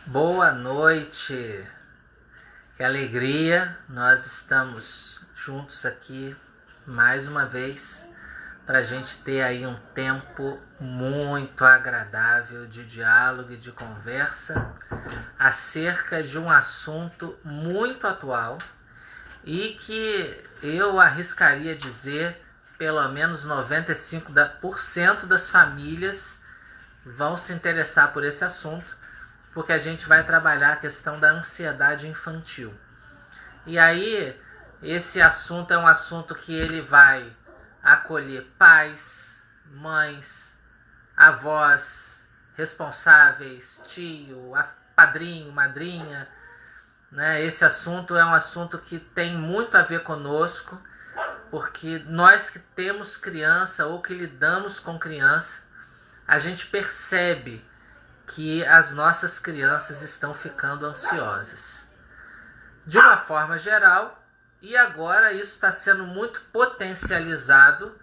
Boa noite, que alegria, nós estamos juntos aqui mais uma vez para a gente ter aí um tempo muito agradável de diálogo e de conversa acerca de um assunto muito atual e que eu arriscaria dizer pelo menos 95% das famílias vão se interessar por esse assunto, porque a gente vai trabalhar a questão da ansiedade infantil. E aí, esse assunto é um assunto que ele vai acolher pais, mães, avós, responsáveis, tio, padrinho, madrinha, né? Esse assunto é um assunto que tem muito a ver conosco, porque nós que temos criança ou que lidamos com criança, a gente percebe que as nossas crianças estão ficando ansiosas. De uma forma geral, e agora isso está sendo muito potencializado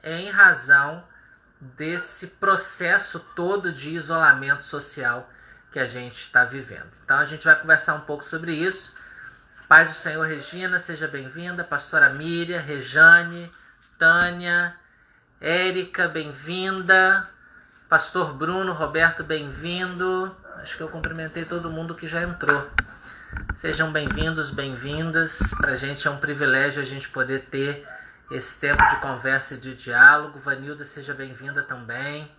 em razão desse processo todo de isolamento social que a gente está vivendo. Então a gente vai conversar um pouco sobre isso. Paz do Senhor, Regina, seja bem-vinda. Pastora Miriam, Rejane, Tânia, Érica, bem-vinda. Pastor Bruno, Roberto, bem-vindo. Acho que eu cumprimentei todo mundo que já entrou. Sejam bem-vindos, bem-vindas. Para a gente é um privilégio a gente poder ter esse tempo de conversa e de diálogo. Vanilda, seja bem-vinda também.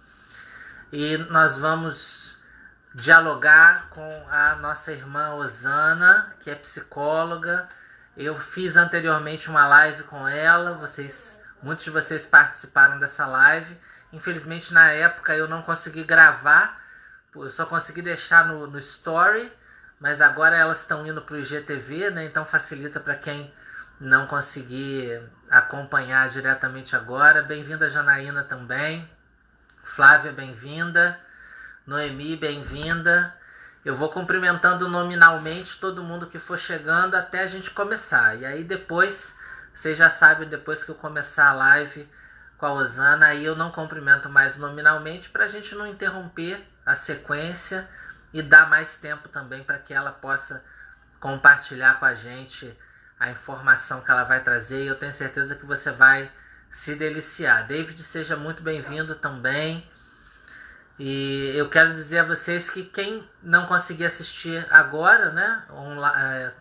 E nós vamos dialogar com a nossa irmã Osana, que é psicóloga. Eu fiz anteriormente uma live com ela. Muitos de vocês participaram dessa live. Infelizmente, na época, eu não consegui gravar, eu só consegui deixar no Story, mas agora elas estão indo para o IGTV, né? Então facilita para quem não conseguir acompanhar diretamente agora. Bem-vinda, Janaína, também. Flávia, bem-vinda. Noemi, bem-vinda. Eu vou cumprimentando nominalmente todo mundo que for chegando até a gente começar. E aí depois, vocês já sabem, depois que eu começar a live com a Osana, aí eu não cumprimento mais nominalmente para a gente não interromper a sequência e dar mais tempo também para que ela possa compartilhar com a gente a informação que ela vai trazer, e eu tenho certeza que você vai se deliciar. David, seja muito bem-vindo também. E eu quero dizer a vocês que quem não conseguir assistir agora, né,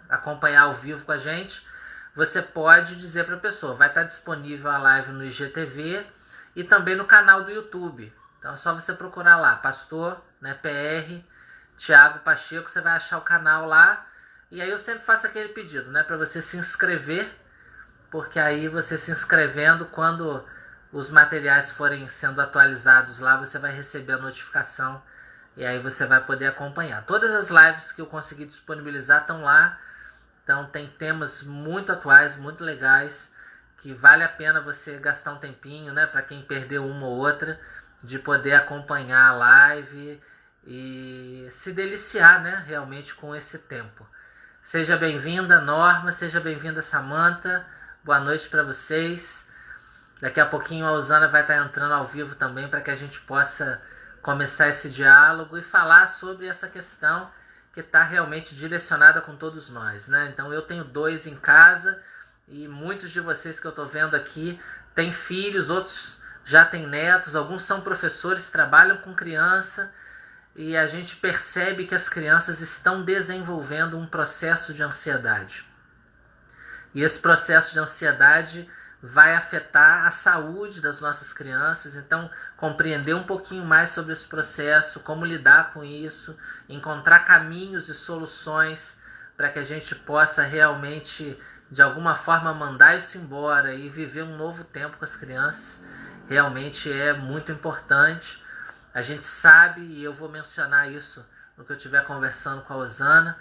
acompanhar ao vivo com a gente, você pode dizer para a pessoa, vai estar disponível a live no IGTV e também no canal do YouTube. Então é só você procurar lá, Pastor, né, PR, Tiago Pacheco, você vai achar o canal lá. E aí eu sempre faço aquele pedido, né, para você se inscrever, porque aí você se inscrevendo, quando os materiais forem sendo atualizados lá, você vai receber a notificação e aí você vai poder acompanhar. Todas as lives que eu consegui disponibilizar estão lá. Então tem temas muito atuais, muito legais, que vale a pena você gastar um tempinho, né, para quem perdeu uma ou outra, de poder acompanhar a live e se deliciar, né, realmente com esse tempo. Seja bem-vinda, Norma, seja bem-vinda, Samantha. Boa noite para vocês. Daqui a pouquinho a Osana vai estar entrando ao vivo também para que a gente possa começar esse diálogo e falar sobre essa questão que está realmente direcionada com todos nós, né? Então eu tenho 2 em casa e muitos de vocês que eu estou vendo aqui têm filhos, outros já têm netos, alguns são professores, trabalham com criança, e a gente percebe que as crianças estão desenvolvendo um processo de ansiedade. E esse processo de ansiedade vai afetar a saúde das nossas crianças. Então, compreender um pouquinho mais sobre esse processo, como lidar com isso, encontrar caminhos e soluções para que a gente possa realmente, de alguma forma, mandar isso embora e viver um novo tempo com as crianças, realmente é muito importante. A gente sabe, e eu vou mencionar isso no que eu estiver conversando com a Osana,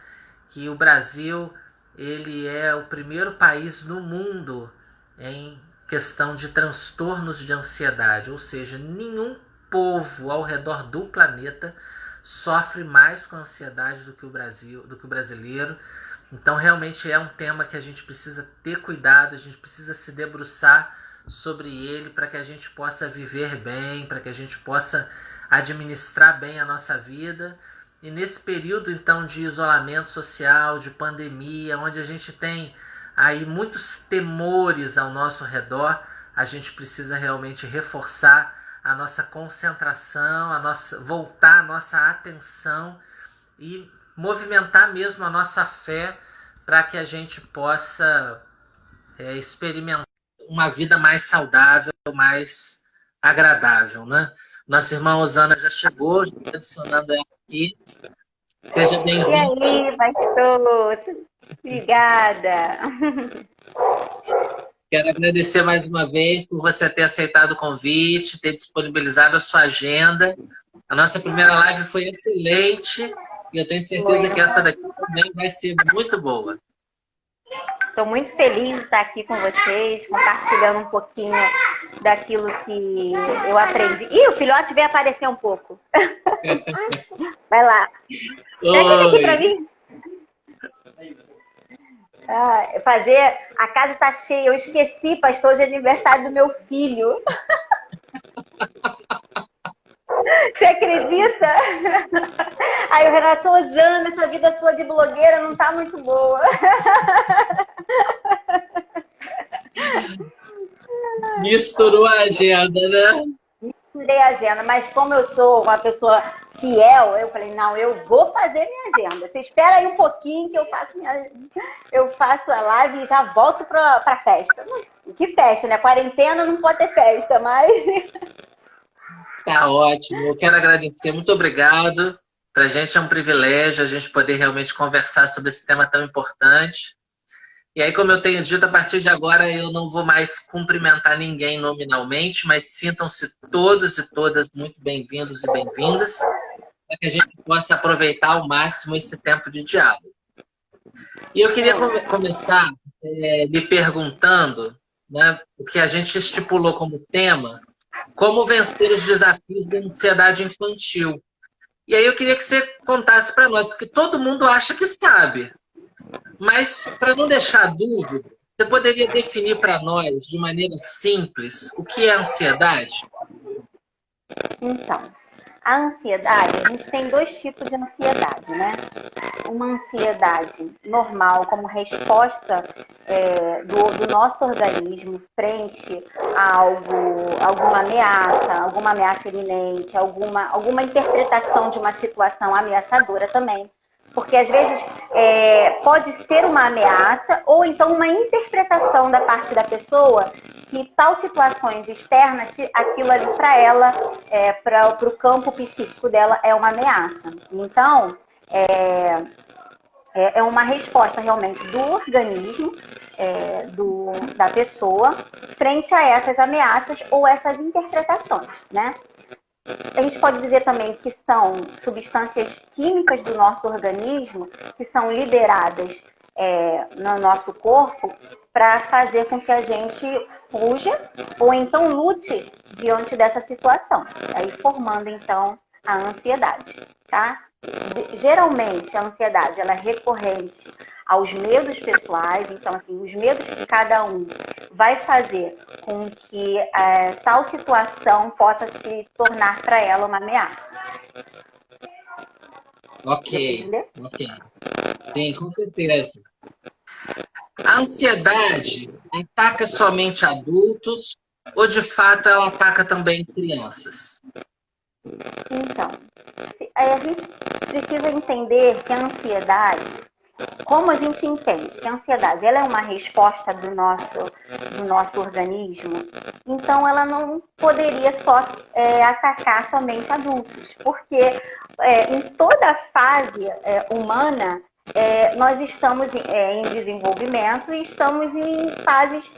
que o Brasil ele é o primeiro país no mundo em questão de transtornos de ansiedade, ou seja, nenhum povo ao redor do planeta sofre mais com ansiedade do que o brasileiro. Então realmente é um tema que a gente precisa ter cuidado, a gente precisa se debruçar sobre ele para que a gente possa viver bem, para que a gente possa administrar bem a nossa vida E nesse período, então, de isolamento social, de pandemia, onde a gente tem aí muitos temores ao nosso redor, a gente precisa realmente reforçar a nossa concentração, voltar a nossa atenção e movimentar mesmo a nossa fé para que a gente possa experimentar uma vida mais saudável, mais agradável, né? Nossa irmã Osana já chegou, estou adicionando ela aqui. Seja E bem-vindo. aí, pastor? Obrigada. Quero agradecer mais uma vez por você ter aceitado o convite, ter disponibilizado a sua agenda. A nossa primeira live foi excelente e eu tenho certeza que essa daqui também vai ser muito boa. Estou muito feliz de estar aqui com vocês, compartilhando um pouquinho daquilo que eu aprendi. Ih, o filhote veio aparecer um pouco. Vai lá. Vem aqui para mim. Fazer... A casa está cheia. Eu esqueci, pastor, de aniversário do meu filho. Você acredita? Aí o Renato, Osana, essa vida sua de blogueira não tá muito boa. Misturou a agenda, né? Misturei a agenda, mas como eu sou uma pessoa fiel, eu falei, não, eu vou fazer minha agenda. Você espera aí um pouquinho que eu faço a live e já volto pra festa. Que festa, né? Quarentena não pode ter festa, mas... Tá ótimo. Eu quero agradecer. Muito obrigado. Para a gente é um privilégio a gente poder realmente conversar sobre esse tema tão importante. E aí, como eu tenho dito, a partir de agora eu não vou mais cumprimentar ninguém nominalmente, mas sintam-se todos e todas muito bem-vindos e bem-vindas, para que a gente possa aproveitar ao máximo esse tempo de diálogo. E eu queria começar lhe perguntando, né, o que a gente estipulou como tema, como vencer os desafios da ansiedade infantil. E aí eu queria que você contasse para nós, porque todo mundo acha que sabe. Mas, para não deixar dúvida, você poderia definir para nós, de maneira simples, o que é ansiedade? Então, a ansiedade, a gente tem dois tipos de ansiedade, né? Uma ansiedade normal, como resposta do nosso organismo frente a alguma ameaça iminente, alguma interpretação de uma situação ameaçadora também. Porque às vezes pode ser uma ameaça ou então uma interpretação da parte da pessoa que tal situações externas, se aquilo ali para ela, para o campo psíquico dela, é uma ameaça. Então, é uma resposta realmente do organismo, da pessoa, frente a essas ameaças ou essas interpretações, né? A gente pode dizer também que são substâncias químicas do nosso organismo que são liberadas no nosso corpo para fazer com que a gente fuja ou então lute diante dessa situação, aí formando então a ansiedade, tá? Geralmente a ansiedade ela é recorrente aos medos pessoais, então assim, os medos que cada um vai fazer com que tal situação possa se tornar para ela uma ameaça. Ok. Sim, com certeza. A ansiedade ataca somente adultos ou, de fato, ela ataca também crianças? Então, a gente precisa entender que a ansiedade, como a gente entende que a ansiedade ela é uma resposta do nosso organismo, então ela não poderia só atacar somente adultos, porque em toda a fase humana, nós estamos em desenvolvimento e estamos em fases...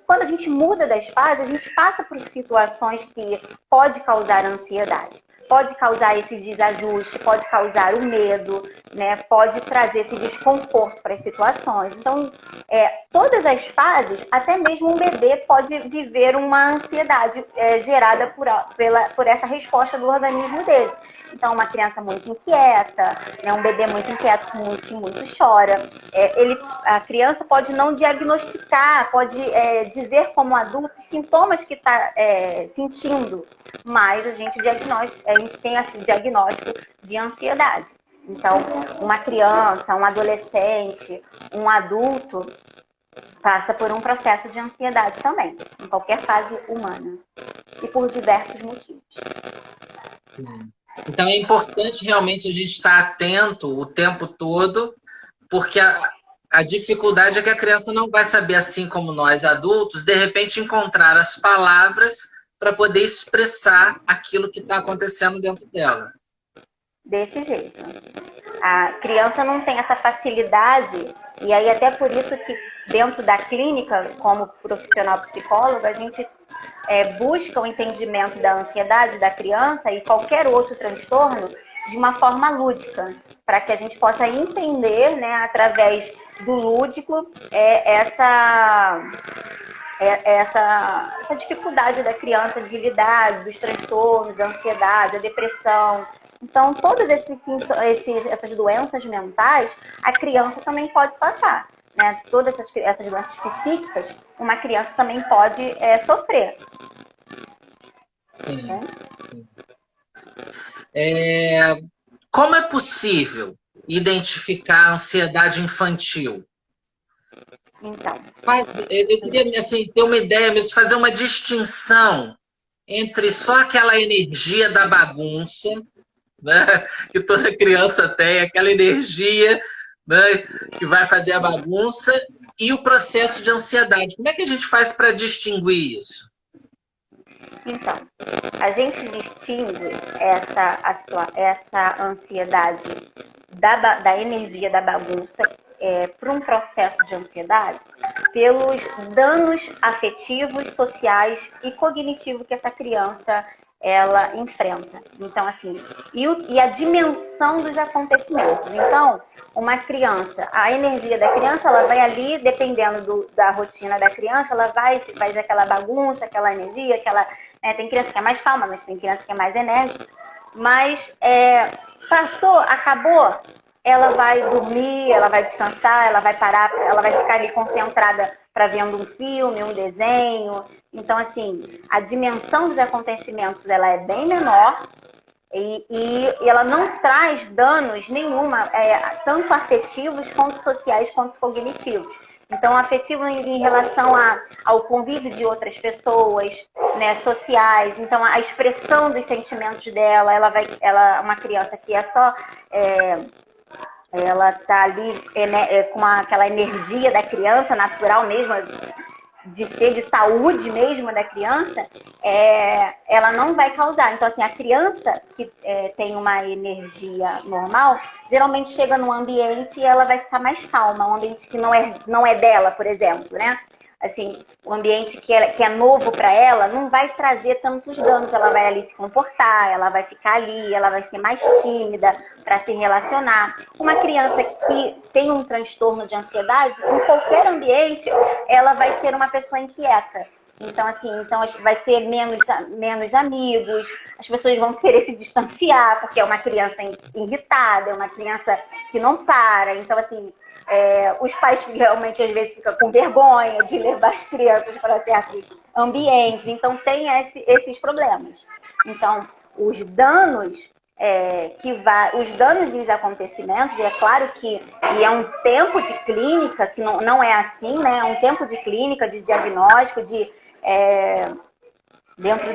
quando a gente muda das fases, a gente passa por situações que pode causar ansiedade. Pode causar esse desajuste, pode causar o medo, né? Pode trazer esse desconforto para as situações. Então, todas as fases, até mesmo um bebê pode viver uma ansiedade gerada por essa resposta do organismo dele. Então, uma criança muito inquieta, né, um bebê muito inquieto que muito chora, a criança pode não diagnosticar, pode dizer como adulto os sintomas que está sentindo, mas a gente tem esse diagnóstico de ansiedade. Então, uma criança, um adolescente, um adulto passa por um processo de ansiedade também, em qualquer fase humana, e por diversos motivos. Então é importante realmente a gente estar atento o tempo todo, porque a dificuldade é que a criança não vai saber, assim como nós adultos, de repente encontrar as palavras para poder expressar aquilo que está acontecendo dentro dela. Desse jeito. A criança não tem essa facilidade, e aí até por isso que dentro da clínica, como profissional psicólogo, a gente busca o entendimento da ansiedade da criança e qualquer outro transtorno de uma forma lúdica, para que a gente possa entender, né, através do lúdico, essa dificuldade da criança de lidar, dos transtornos, da ansiedade, da depressão. Então, todas essas doenças mentais, a criança também pode passar. Né? Todas essas doenças psíquicas, uma criança também pode sofrer. Sim. Como é possível identificar a ansiedade infantil? Então. Eu queria assim, ter uma ideia mesmo, fazer uma distinção entre só aquela energia da bagunça, né, que toda criança tem, aquela energia, né, que vai fazer a bagunça, e o processo de ansiedade. Como é que a gente faz para distinguir isso? Então, a gente distingue essa ansiedade da energia da bagunça para um processo de ansiedade pelos danos afetivos, sociais e cognitivos que essa criança ela enfrenta. Então, assim, e a dimensão dos acontecimentos. Então, uma criança, a energia da criança, ela vai ali, dependendo da rotina da criança, ela vai aquela bagunça, aquela energia, tem criança que é mais calma, mas tem criança que é mais enérgica. Mas passou, acabou, ela vai dormir, ela vai descansar, ela vai parar, ela vai ficar ali concentrada para vendo um filme, um desenho. Então, assim, a dimensão dos acontecimentos ela é bem menor e ela não traz danos nenhuma, tanto afetivos, quanto sociais, quanto cognitivos. Então, afetivo em relação ao convívio de outras pessoas, né, sociais. Então, a expressão dos sentimentos dela, uma criança que ela está ali com aquela energia da criança, natural mesmo, de ser de saúde mesmo da criança, ela não vai causar. Então, assim, a criança que tem uma energia normal, geralmente chega num ambiente e ela vai ficar mais calma, um ambiente que não é dela, por exemplo, né? Assim, o ambiente que é novo para ela não vai trazer tantos danos, ela vai ali se comportar, ela vai ficar ali, ela vai ser mais tímida para se relacionar. Uma criança que tem um transtorno de ansiedade, em qualquer ambiente, ela vai ser uma pessoa inquieta. Então, assim, vai ter menos amigos, as pessoas vão querer se distanciar, porque é uma criança irritada, é uma criança que não para. Então, assim, os pais realmente às vezes ficam com vergonha de levar as crianças para certos ambientes. Então, tem esses problemas. Então, os danos os danos e os acontecimentos, e é claro que é um tempo de clínica, que não é assim, né? É um tempo de clínica, de diagnóstico, dentro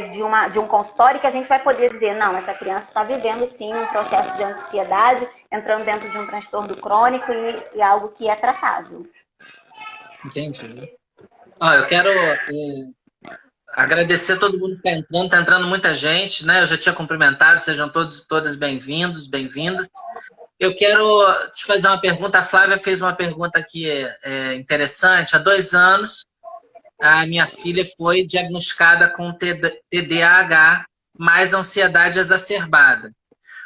de um consultório que a gente vai poder dizer, não, essa criança está vivendo sim um processo de ansiedade, entrando dentro de um transtorno crônico e algo que é tratável. Entendi. Eu quero agradecer a todo mundo que está entrando muita gente, né? Eu já tinha cumprimentado, sejam todos e todas bem-vindos, bem-vindas. Eu quero te fazer uma pergunta, a Flávia fez uma pergunta aqui interessante. Há 2 anos, a minha filha foi diagnosticada com TDAH, mais ansiedade exacerbada.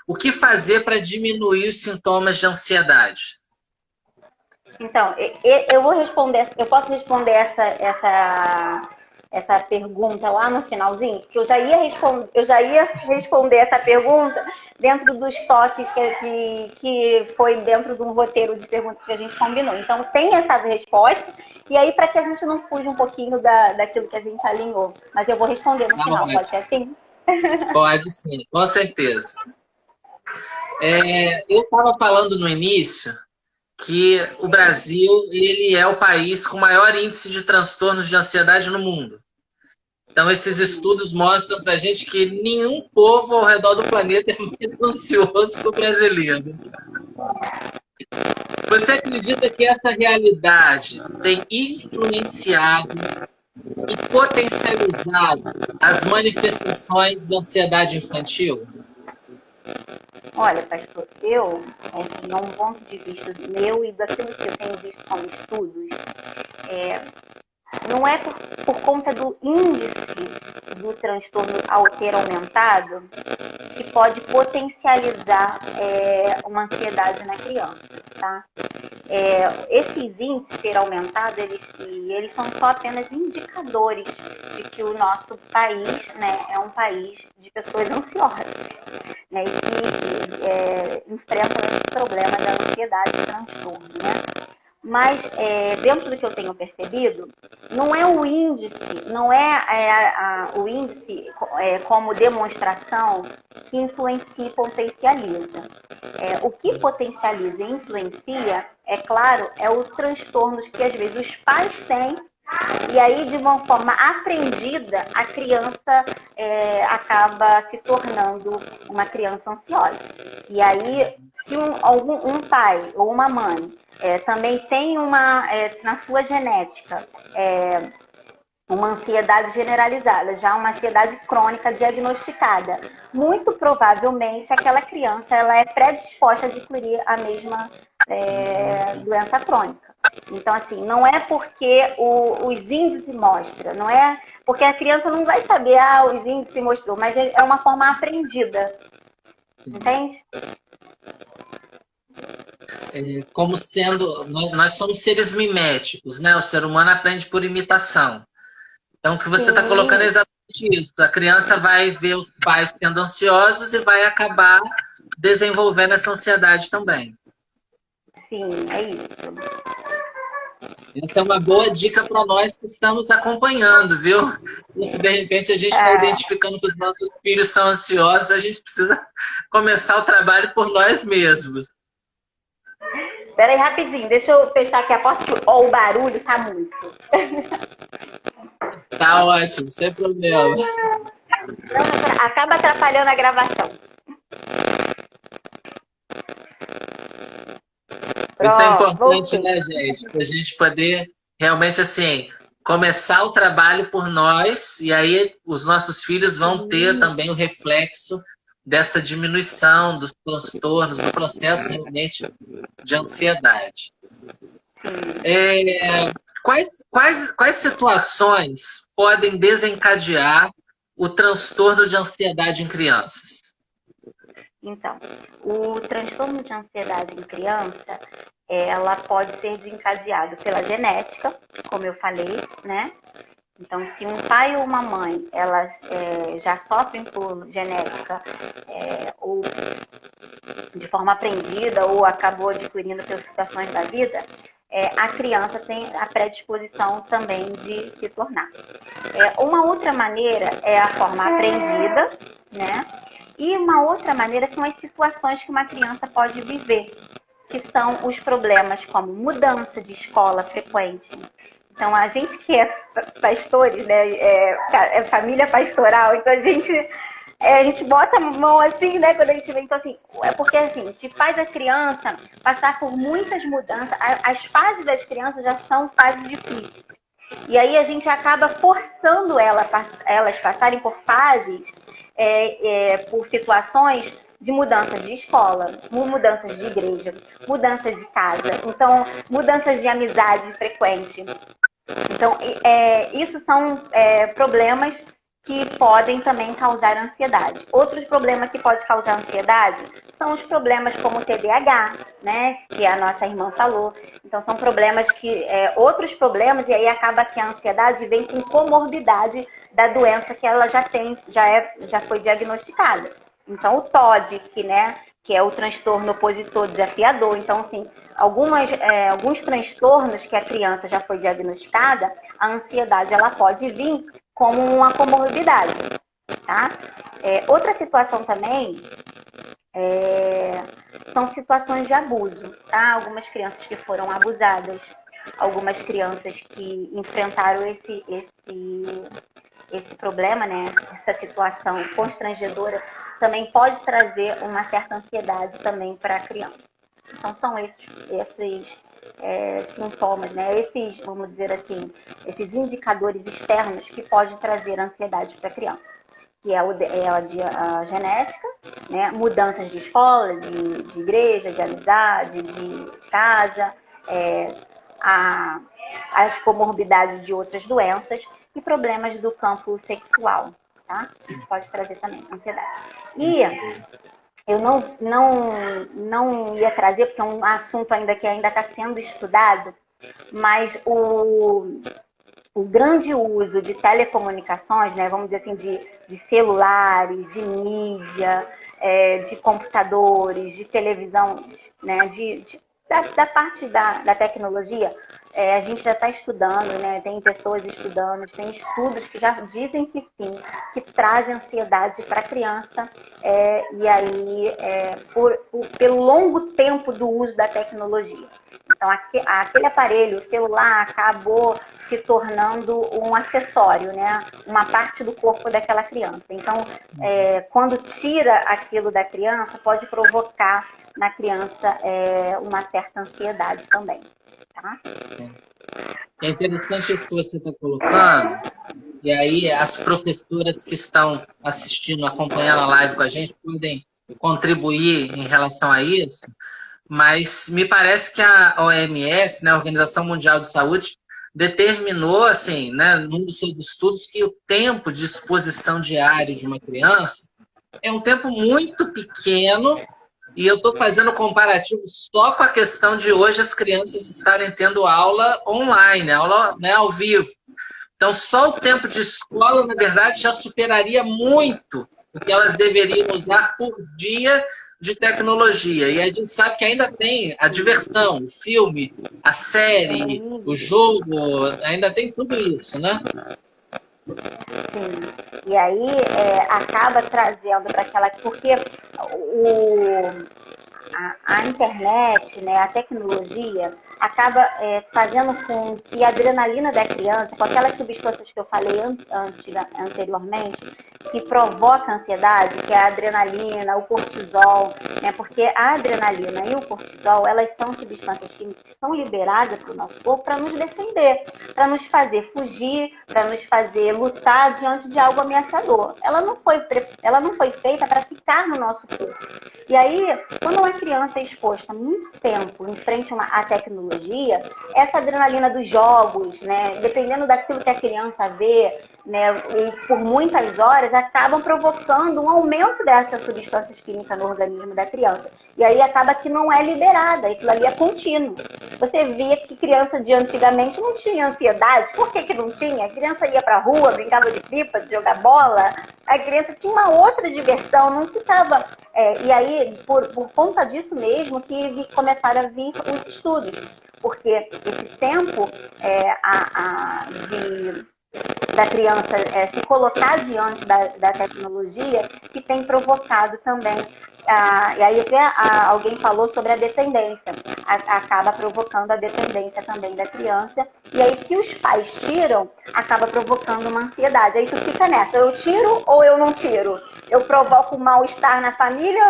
O que fazer para diminuir os sintomas de ansiedade? Então, eu posso responder essa pergunta lá no finalzinho, porque eu já ia responder essa pergunta dentro dos toques que foi dentro de um roteiro de perguntas que a gente combinou. Então, tem essa resposta, e aí para que a gente não fuja um pouquinho daquilo que a gente alinhou. Mas eu vou responder no final, pode ser assim? Pode sim, com certeza. Eu estava falando no início que o Brasil ele é o país com maior índice de transtornos de ansiedade no mundo. Então, esses estudos mostram para a gente que nenhum povo ao redor do planeta é mais ansioso que o brasileiro. Você acredita que essa realidade tem influenciado e potencializado as manifestações da ansiedade infantil? Olha, pastor, eu, assim, a um ponto de vista meu e daquilo que eu tenho visto como estudos, não é por conta do índice do transtorno ao ter aumentado que pode potencializar uma ansiedade na criança, tá? Esses índices ter aumentado, eles são só apenas indicadores de que o nosso país, né, é um país de pessoas ansiosas, né, e que enfrentam esse problema da ansiedade e transtorno, né? Mas, dentro do que eu tenho percebido, não é o índice, não é o índice como demonstração que influencia e potencializa. O que potencializa e influencia, é claro, é os transtornos que às vezes os pais têm, e aí, de uma forma aprendida, a criança acaba se tornando uma criança ansiosa. E aí, se um pai ou uma mãe também tem na sua genética uma ansiedade generalizada, já uma ansiedade crônica diagnosticada, muito provavelmente aquela criança ela é predisposta a adquirir a mesma doença crônica. Então, assim, não é porque os índices mostram, não é porque a criança não vai saber, os índices mostrou, mas é uma forma aprendida. Entende? Como sendo, nós somos seres miméticos, né? O ser humano aprende por imitação. Então, o que você está colocando é exatamente isso. A criança vai ver os pais sendo ansiosos e vai acabar desenvolvendo essa ansiedade também. Sim, é isso. Essa é uma boa dica para nós que estamos acompanhando, viu? E se de repente a gente está identificando que os nossos filhos são ansiosos, a gente precisa começar o trabalho por nós mesmos. Espera aí rapidinho, deixa eu fechar aqui a porta que o barulho tá muito. Tá ótimo, sem problema. Acaba atrapalhando a gravação. Isso é importante, né, gente? Para a gente poder realmente, assim, começar o trabalho por nós e aí os nossos filhos vão ter também o reflexo dessa diminuição dos transtornos, do processo realmente de ansiedade. Quais situações podem desencadear o transtorno de ansiedade em crianças? Então, o transtorno de ansiedade em criança, ela pode ser desencadeado pela genética, como eu falei, né? Então, se um pai ou uma mãe, elas já sofrem por genética, ou de forma aprendida, ou acabou adquirindo pelas situações da vida, a criança tem a predisposição também de se tornar. Uma outra maneira é a forma aprendida, né? E uma outra maneira são as situações que uma criança pode viver, que são os problemas como mudança de escola frequente. Então, a gente que é pastores, né, é família pastoral, então a gente bota a mão assim, né, quando a gente vê, então assim, porque assim, a gente faz a criança passar por muitas mudanças, as fases das crianças já são fases difíceis. E aí a gente acaba forçando elas passarem por fases, por situações de mudanças de escola, mudanças de igreja, mudanças de casa, então mudanças de amizade frequente. Então, isso são problemas que podem também causar ansiedade. Outros problemas que podem causar ansiedade são os problemas como o TDAH, né? Que a nossa irmã falou. Então, são problemas que... outros problemas, e aí acaba que a ansiedade vem com comorbidade da doença que ela já tem, já foi diagnosticada. Então, o TOD, que é o transtorno opositor desafiador. Então, assim, alguns transtornos que a criança já foi diagnosticada, a ansiedade ela pode vir como uma comorbidade, tá? Outra situação também são situações de abuso, tá? Algumas crianças que foram abusadas, algumas crianças que enfrentaram esse problema, né? Essa situação constrangedora também pode trazer uma certa ansiedade também para a criança. Então, são esses sintomas, né? Esses, vamos dizer assim, esses indicadores externos que podem trazer ansiedade para a criança. Que é a genética, né? Mudanças de escola, de igreja, de amizade, de casa, as comorbidades de outras doenças e problemas do campo sexual, tá? Isso pode trazer também ansiedade. E eu não ia trazer, porque é um assunto que ainda está sendo estudado, mas o grande uso de telecomunicações, né, vamos dizer assim, de celulares, de mídia, de computadores, de televisão, né, da parte da tecnologia, a gente já está estudando, né, tem pessoas estudando, tem estudos que já dizem que sim, que trazem ansiedade para a criança, e aí pelo longo tempo do uso da tecnologia. Então, aquele aparelho, o celular, acabou se tornando um acessório, né? Uma parte do corpo daquela criança. Então, quando tira aquilo da criança, pode provocar na criança uma certa ansiedade também. Tá? É interessante isso que você está colocando, e aí as professoras que estão assistindo, acompanhando a live com a gente, podem contribuir em relação a isso, mas me parece que a OMS, né, a Organização Mundial de Saúde, determinou, assim, né, num dos seus estudos, que o tempo de exposição diário de uma criança é um tempo muito pequeno, e eu estou fazendo comparativo só com a questão de hoje as crianças estarem tendo aula online, aula, né, ao vivo. Então, só o tempo de escola, na verdade, já superaria muito o que elas deveriam usar por dia de tecnologia. E a gente sabe que ainda tem a diversão, o filme, a série, o jogo, ainda tem tudo isso, né? Sim. E aí acaba trazendo para aquela... Porque a internet, né, a tecnologia, acaba fazendo com que a adrenalina da criança, com aquelas substâncias que eu falei anteriormente, que provoca ansiedade, que é a adrenalina, o cortisol, né, porque a adrenalina e o cortisol, elas são substâncias que são liberadas para o nosso corpo para nos defender, para nos fazer fugir, para nos fazer lutar diante de algo ameaçador. Ela não foi feita para ficar no nosso corpo. E aí, quando uma criança é exposta muito tempo em frente à tecnologia, essa adrenalina dos jogos, né, dependendo daquilo que a criança vê, né, e por muitas horas, acabam provocando um aumento dessas substâncias químicas no organismo da criança. E aí acaba que não é liberada, aquilo ali é contínuo. Você via que criança de antigamente não tinha ansiedade. Por que não tinha? A criança ia pra rua, brincava de pipa, de jogar bola. A criança tinha uma outra diversão, não ficava... e aí, por conta disso mesmo, que começaram a vir os estudos. Porque esse tempo da criança se colocar diante da tecnologia que tem provocado também. E aí até alguém falou sobre a dependência. Acaba provocando a dependência também da criança. E aí, se os pais tiram, acaba provocando uma ansiedade. Aí tu fica nessa, eu tiro ou eu não tiro? Eu provoco mal-estar na família?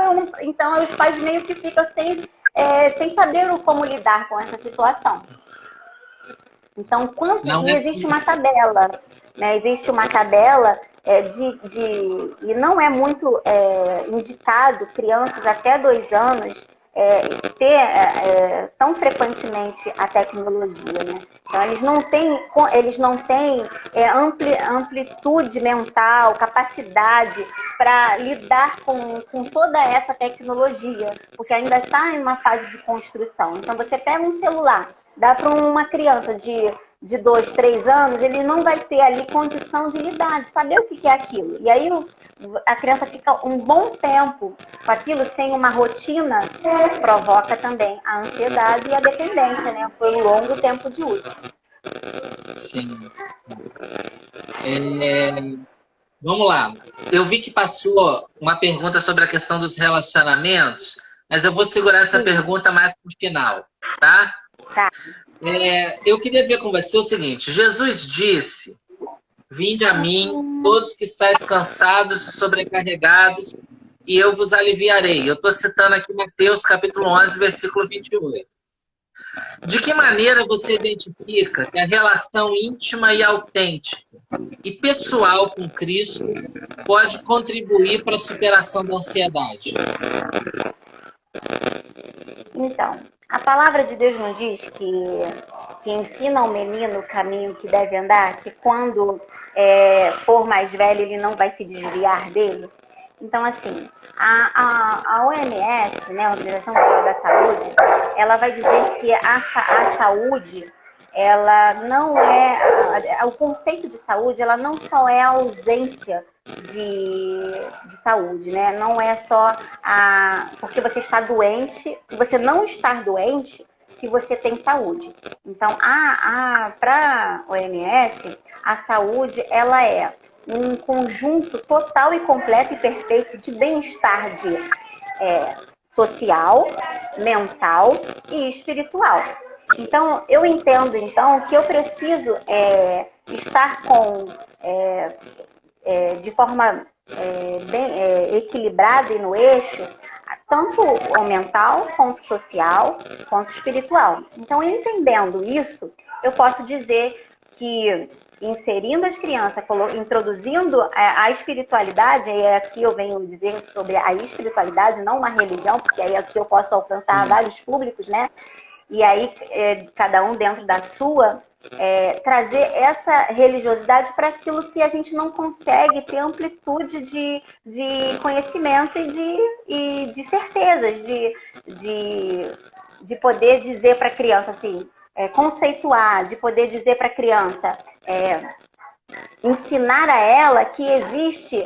Então, os pais meio que ficam sem saber como lidar com essa situação. Então, existe uma tabela, né? Existe uma tabela e não é muito indicado crianças até 2 anos ter tão frequentemente a tecnologia, né? Então eles não têm amplitude mental, capacidade para lidar com toda essa tecnologia, porque ainda está em uma fase de construção. Então você pega um celular, dá para uma criança de 2, 3 anos, ele não vai ter ali condição de lidar, de saber o que é aquilo. E aí a criança fica um bom tempo com aquilo sem uma rotina, provoca também a ansiedade e a dependência, né? Por um longo tempo de uso. Sim. Vamos lá. Eu vi que passou uma pergunta sobre a questão dos relacionamentos, mas eu vou segurar essa pergunta mais para o final, tá? Tá. Eu queria ver com você o seguinte: Jesus disse: vinde a mim, todos que estáis cansados e sobrecarregados, e eu vos aliviarei. Eu estou citando aqui Mateus capítulo 11, versículo 28. De que maneira você identifica que a relação íntima e autêntica e pessoal com Cristo pode contribuir para a superação da ansiedade? Então, a palavra de Deus nos diz que ensina ao menino o caminho que deve andar, que quando for mais velho ele não vai se desviar dele. Então, assim, a OMS, né, a Organização Mundial da Saúde, ela vai dizer que a saúde, ela não o conceito de saúde, ela não só é a ausência de saúde, né? Não é só porque você está doente, você não estar doente, que você tem saúde. Então, para a OMS, a saúde, ela é um conjunto total e completo e perfeito de bem-estar social, mental e espiritual. Então, eu entendo, que eu preciso estar de forma bem equilibrada e no eixo, tanto o mental, quanto social, quanto espiritual. Então, entendendo isso, eu posso dizer que inserindo as crianças, introduzindo a espiritualidade, e aqui eu venho dizer sobre a espiritualidade, não uma religião, porque aí aqui eu posso alcançar vários públicos, né? E aí, cada um dentro da sua, trazer essa religiosidade para aquilo que a gente não consegue ter amplitude de conhecimento e de certezas, de poder dizer para a criança assim, conceituar, de poder dizer para a criança, ensinar a ela que existe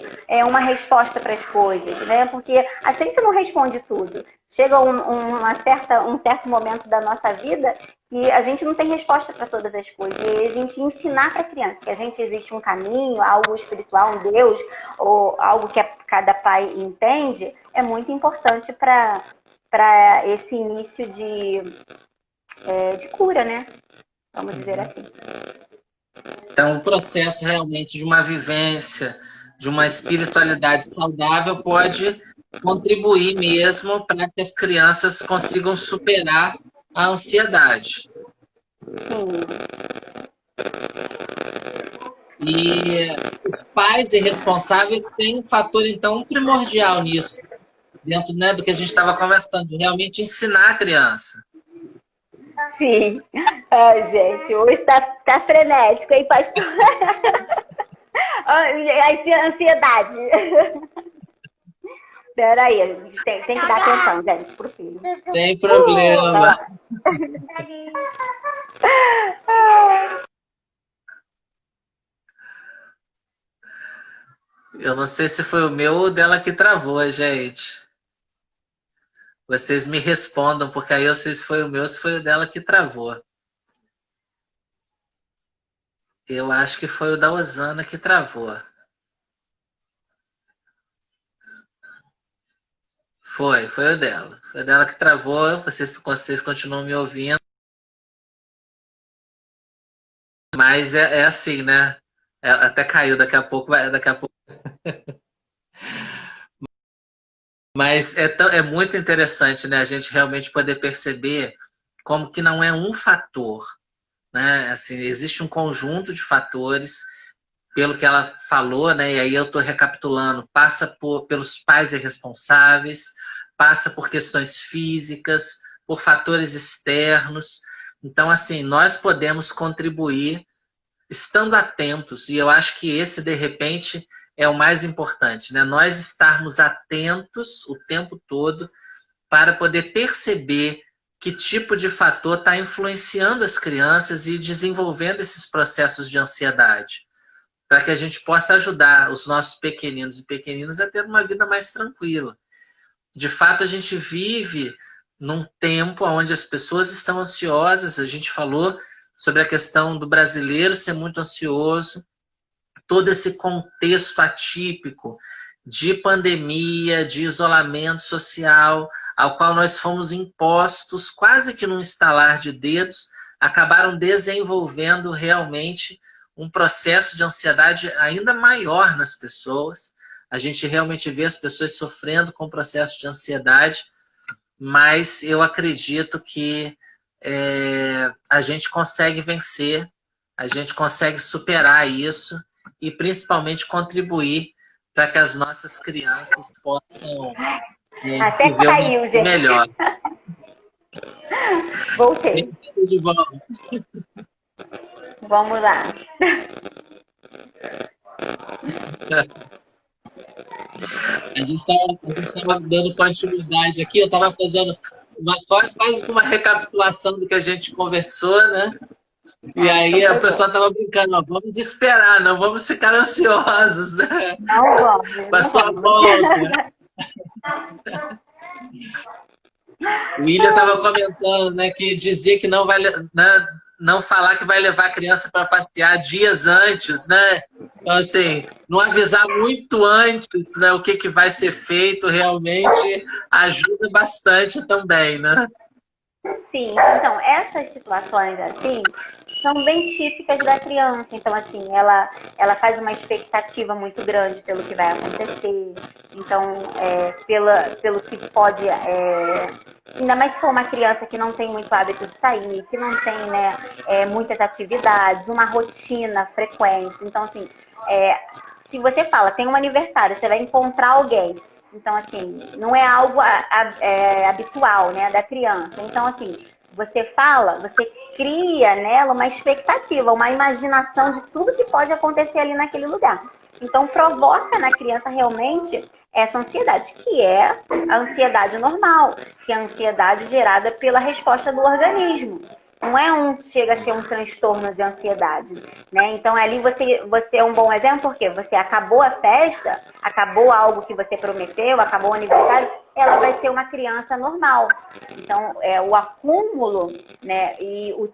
uma resposta para as coisas, né? Porque a ciência não responde tudo. Chega um certo momento da nossa vida e a gente não tem resposta para todas as coisas. E a gente ensinar para a criança que existe um caminho, algo espiritual, um Deus, ou algo que cada pai entende, é muito importante para esse início de cura, né? Vamos dizer assim. Então, o processo realmente de uma vivência, de uma espiritualidade saudável pode contribuir mesmo para que as crianças consigam superar a ansiedade. Sim. E os pais e responsáveis têm um fator, então, primordial nisso, dentro, né, do que a gente estava conversando, de realmente ensinar a criança. Sim. Ai, gente, hoje tá frenético, hein, pastor? Ansiedade. Peraí, a gente tem que dar atenção, gente, pro filho. Tem problema. Eu não sei se foi o meu ou dela que travou, gente. Vocês me respondam, porque aí eu sei se foi o meu ou se foi o dela que travou. Eu acho que foi o da Osana que travou. Foi o dela. Foi o dela que travou. Vocês continuam me ouvindo. Mas é assim, né? Até caiu, daqui a pouco vai. Daqui a pouco. Mas é muito interessante, né? A gente realmente poder perceber como que não é um fator, né? Assim, existe um conjunto de fatores, pelo que ela falou, né? E aí eu estou recapitulando, passa pelos pais irresponsáveis, passa por questões físicas, por fatores externos. Então, assim, nós podemos contribuir estando atentos, e eu acho que esse, de repente, é o mais importante, né? Nós estarmos atentos o tempo todo para poder perceber que tipo de fator está influenciando as crianças e desenvolvendo esses processos de ansiedade, para que a gente possa ajudar os nossos pequeninos e pequeninas a ter uma vida mais tranquila. De fato, a gente vive num tempo onde as pessoas estão ansiosas. A gente falou sobre a questão do brasileiro ser muito ansioso, todo esse contexto atípico de pandemia, de isolamento social, ao qual nós fomos impostos quase que num estalar de dedos, acabaram desenvolvendo realmente um processo de ansiedade ainda maior nas pessoas. A gente realmente vê as pessoas sofrendo com o processo de ansiedade, mas eu acredito que a gente consegue vencer, a gente consegue superar isso e principalmente contribuir para que as nossas crianças possam Até viver caiu, um gente. melhor. Voltei. Vamos lá. A gente estava dando continuidade aqui, eu estava fazendo quase que uma recapitulação do que a gente conversou, né? E aí a pessoa estava brincando, ó, vamos esperar, não vamos ficar ansiosos, né? Não vamos. Passou a bola. O William estava comentando, né, que dizer que não vai, né, não falar que vai levar a criança para passear dias antes, né? Então, assim, não avisar muito antes, né, o que vai ser feito realmente ajuda bastante também, né? Sim, então, essas situações assim são bem típicas da criança. Então, assim, ela faz uma expectativa muito grande pelo que vai acontecer. Então, pelo que pode... ainda mais se for uma criança que não tem muito hábito de sair, que não tem, né, muitas atividades, uma rotina frequente. Então, assim, se você fala, tem um aniversário, você vai encontrar alguém. Então, assim, não é algo habitual, né, da criança. Então, assim, você fala, você cria nela uma expectativa, uma imaginação de tudo que pode acontecer ali naquele lugar. Então, provoca na criança realmente essa ansiedade, que é a ansiedade normal, que é a ansiedade gerada pela resposta do organismo. Não chega a ser um transtorno de ansiedade, né? Então, ali você é um bom exemplo, porque você acabou a festa, acabou algo que você prometeu, acabou o aniversário, ela vai ser uma criança normal. Então, o acúmulo, né, e o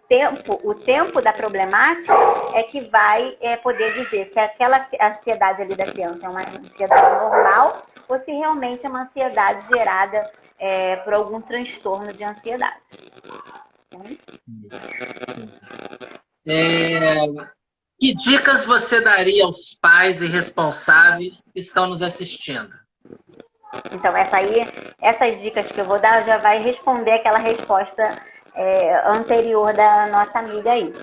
tempo da problemática é que vai poder dizer se aquela ansiedade ali da criança é uma ansiedade normal ou se realmente é uma ansiedade gerada por algum transtorno de ansiedade. Que dicas você daria aos pais e responsáveis que estão nos assistindo? Então, essas dicas que eu vou dar já vai responder aquela resposta anterior da nossa amiga aí.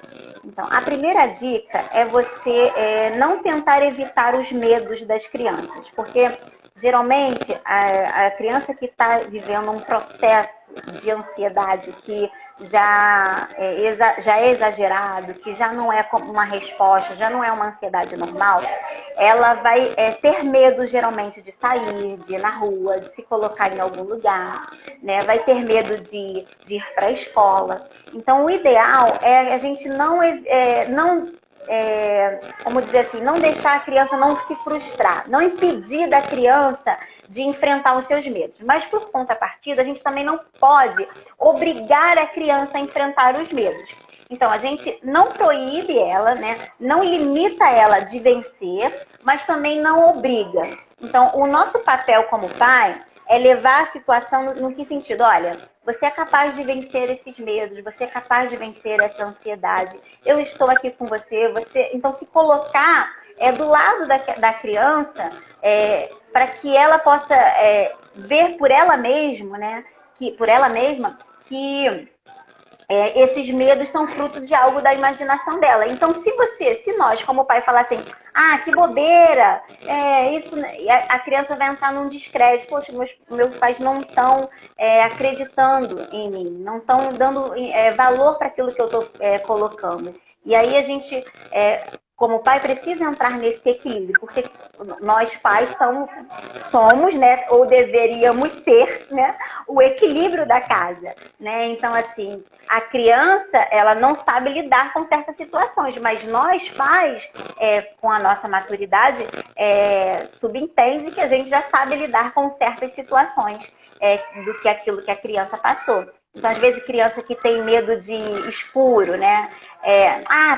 Então, a primeira dica é você não tentar evitar os medos das crianças, porque geralmente a criança que está vivendo um processo de ansiedade que já é exagerado, que já não é uma resposta, já não é uma ansiedade normal, ela vai ter medo geralmente de sair, de ir na rua, de se colocar em algum lugar, né? Vai ter medo de ir para a escola. Então, o ideal é a gente vamos dizer assim, não deixar a criança não se frustrar, não impedir da criança de enfrentar os seus medos. Mas, por contrapartida, a gente também não pode obrigar a criança a enfrentar os medos. Então, a gente não proíbe ela, né? Não limita ela de vencer, mas também não obriga. Então, o nosso papel como pai é levar a situação no que sentido? Olha, você é capaz de vencer esses medos, você é capaz de vencer essa ansiedade. Eu estou aqui com você. Então, se colocar do lado da criança para que ela possa ver por ela mesma, né? Por ela mesma que esses medos são frutos de algo da imaginação dela. Então, se nós, como pai, falar assim, ah, que bobeira, isso, a criança vai entrar num descrédito. Poxa, meus pais não estão acreditando em mim, não estão dando valor para aquilo que eu estou colocando. E aí a gente, como pai, precisa entrar nesse equilíbrio, porque nós pais somos, né, ou deveríamos ser, né, o equilíbrio da casa, né? Então, assim, a criança, ela não sabe lidar com certas situações, mas nós pais, com a nossa maturidade, subentende que a gente já sabe lidar com certas situações do que aquilo que a criança passou. Então, às vezes, criança que tem medo de escuro, né?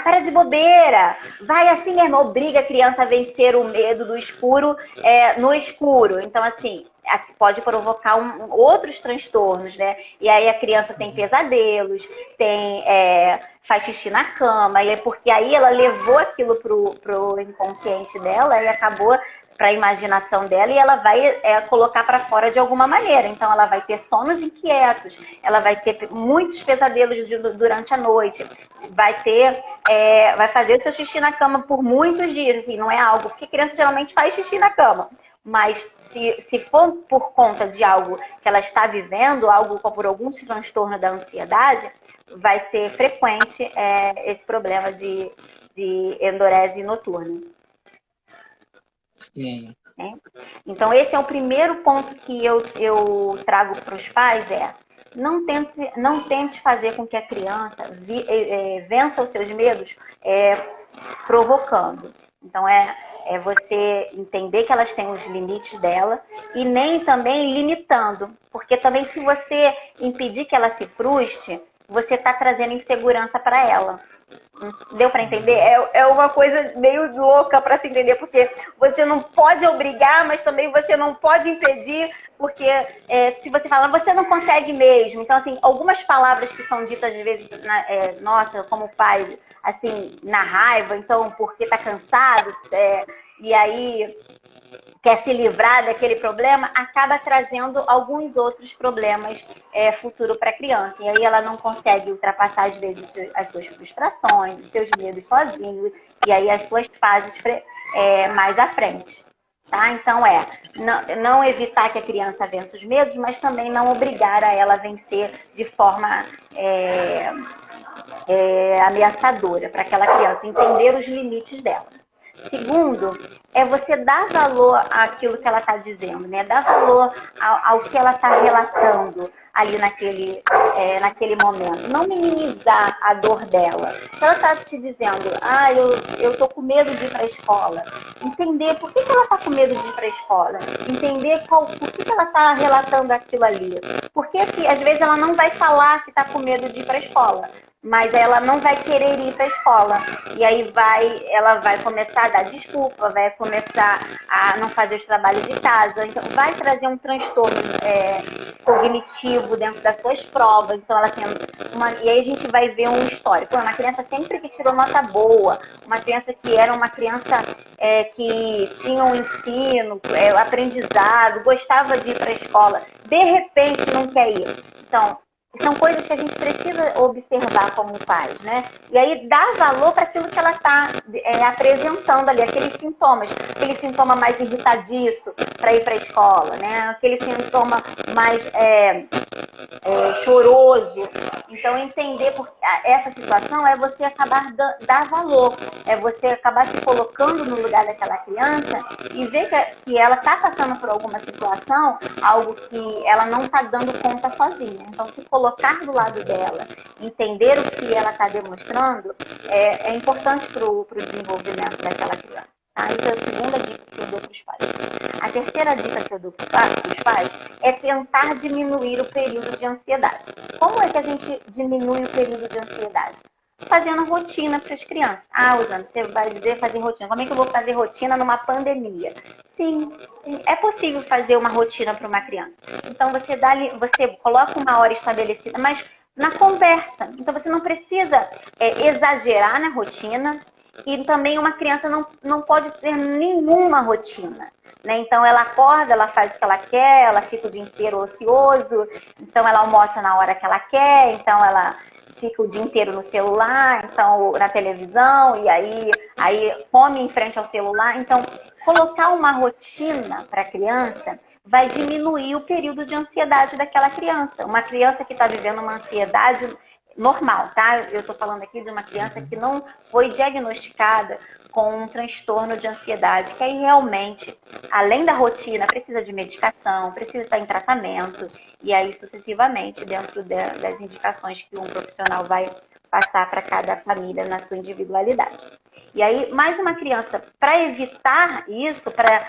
Para de bobeira, vai assim mesmo, obriga a criança a vencer o medo do escuro no escuro. Então, assim, pode provocar outros transtornos, né? E aí a criança tem pesadelos, faz xixi na cama, e é porque aí ela levou aquilo pro inconsciente dela e acabou para a imaginação dela e ela vai colocar para fora de alguma maneira. Então, ela vai ter sonos inquietos, ela vai ter muitos pesadelos durante a noite, vai fazer o seu xixi na cama por muitos dias. Assim, não é algo, porque criança geralmente faz xixi na cama, mas se for por conta de algo que ela está vivendo, algo por algum transtorno da ansiedade, vai ser frequente esse problema de endurese noturna. Sim. Então, esse é o primeiro ponto que eu trago para os pais, não tente fazer com que a criança vença os seus medos provocando. Então, é você entender que elas têm os limites dela e nem também limitando. Porque também se você impedir que ela se frustre, você está trazendo insegurança para ela. Deu para entender? É uma coisa meio louca para se entender, porque você não pode obrigar, mas também você não pode impedir, porque se você falar, você não consegue mesmo. Então, assim, algumas palavras que são ditas às vezes, nossa, como pai, assim, na raiva, então, porque tá cansado, e aí quer se livrar daquele problema, acaba trazendo alguns outros problemas futuro para a criança. E aí ela não consegue ultrapassar, às vezes, as suas frustrações, os seus medos sozinho, e aí as suas fases mais à frente. Tá? Então, não evitar que a criança vença os medos, mas também não obrigar a ela a vencer de forma ameaçadora para aquela criança, entender os limites dela. Segundo, você dar valor àquilo que ela está dizendo, né? Dar valor ao que ela está relatando ali naquele momento. Não minimizar a dor dela. Se ela está te dizendo, eu estou com medo de ir para a escola, entender por que ela está com medo de ir para a escola. Entender por que ela está relatando aquilo ali. Porque às vezes ela não vai falar que está com medo de ir para a escola, mas ela não vai querer ir para a escola. E aí ela vai começar a dar desculpa, vai começar a não fazer os trabalhos de casa. Então, vai trazer um transtorno cognitivo dentro das suas provas. Então, ela tem e aí a gente vai ver um histórico. Uma criança sempre que tirou nota boa, uma criança que era uma criança que tinha um ensino, aprendizado, gostava de ir para a escola, de repente não quer ir. Então, são coisas que a gente precisa observar como pais, né? E aí dar valor para aquilo que ela está apresentando ali, aquele sintoma mais irritadiço para ir para a escola, né? Aquele sintoma mais choroso. Então, entender essa situação é você acabar dar valor, é você acabar se colocando no lugar daquela criança e ver que ela está passando por alguma situação, algo que ela não está dando conta sozinha. Então, se colocar do lado dela, entender o que ela está demonstrando, é importante para o desenvolvimento daquela criança. Tá? Essa é a segunda dica que eu dou para os pais. A terceira dica que eu dou para os pais é tentar diminuir o período de ansiedade. Como é que a gente diminui o período de ansiedade? Fazendo rotina para as crianças. Usana, você vai dizer fazer rotina. Como é que eu vou fazer rotina numa pandemia? Sim, é possível fazer uma rotina para uma criança. Então, você coloca uma hora estabelecida, mas na conversa. Então, você não precisa exagerar na rotina. E também uma criança não pode ter nenhuma rotina, né? Então, ela acorda, ela faz o que ela quer, ela fica o dia inteiro ocioso, então ela almoça na hora que ela quer, então ela fica o dia inteiro no celular, então na televisão, e aí come em frente ao celular. Então, colocar uma rotina para a criança vai diminuir o período de ansiedade daquela criança. Uma criança que está vivendo uma ansiedade normal, tá? Eu estou falando aqui de uma criança que não foi diagnosticada com um transtorno de ansiedade, que aí realmente, além da rotina, precisa de medicação, precisa estar em tratamento, e aí sucessivamente, dentro das indicações que um profissional vai passar para cada família na sua individualidade. E aí, mais uma criança, para evitar isso, para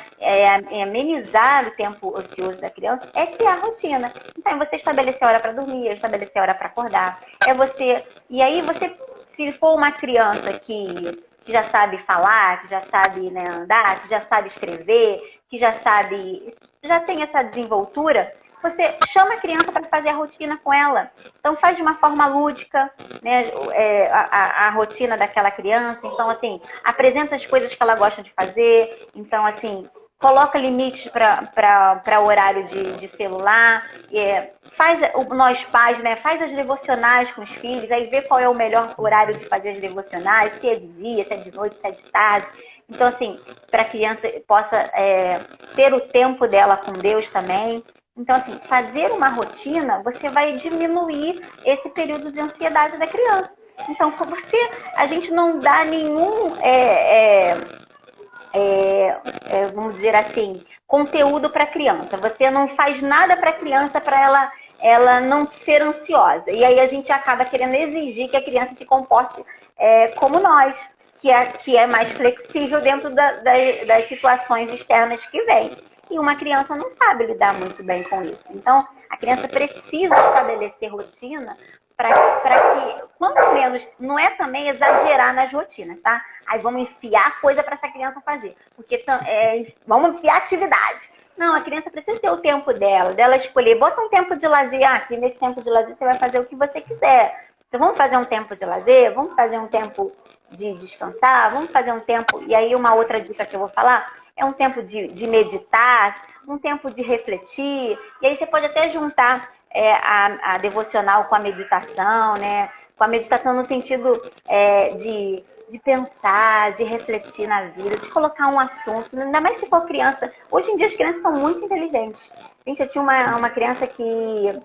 amenizar o tempo ocioso da criança, é criar rotina. Então, é você estabelecer hora para dormir, estabelecer hora para acordar. E aí você, se for uma criança que já sabe falar, que já sabe, né, andar, que já sabe escrever, que já tem essa desenvoltura, você chama a criança para fazer a rotina com ela. Então, faz de uma forma lúdica, né, a rotina daquela criança. Então, assim, apresenta as coisas que ela gosta de fazer. Então, assim, coloca limites para horário de celular. Nós pais, né, faz as devocionais com os filhos, aí vê qual é o melhor horário de fazer as devocionais, se é de dia, se é de noite, se é de tarde. Então, assim, para a criança possa ter o tempo dela com Deus também. Então, assim, fazer uma rotina, você vai diminuir esse período de ansiedade da criança. Então, a gente não dá nenhum, vamos dizer assim, conteúdo para a criança. Você não faz nada para a criança para ela não ser ansiosa. E aí a gente acaba querendo exigir que a criança se comporte como nós, que é mais flexível dentro das situações externas que vêm. E uma criança não sabe lidar muito bem com isso. Então, a criança precisa estabelecer rotina para que, quanto menos, não é também exagerar nas rotinas, tá? Aí vamos enfiar coisa para essa criança fazer. Porque vamos enfiar atividade. Não, a criança precisa ter o tempo dela escolher. Bota um tempo de lazer. Aqui nesse tempo de lazer você vai fazer o que você quiser. Então, vamos fazer um tempo de lazer, vamos fazer um tempo de descansar, vamos fazer um tempo... E aí, uma outra dica que eu vou falar é um tempo de meditar, um tempo de refletir. E aí, você pode até juntar a devocional com a meditação, né? Com a meditação no sentido de pensar, de refletir na vida, de colocar um assunto, ainda mais se for criança. Hoje em dia, as crianças são muito inteligentes. Gente, eu tinha uma criança que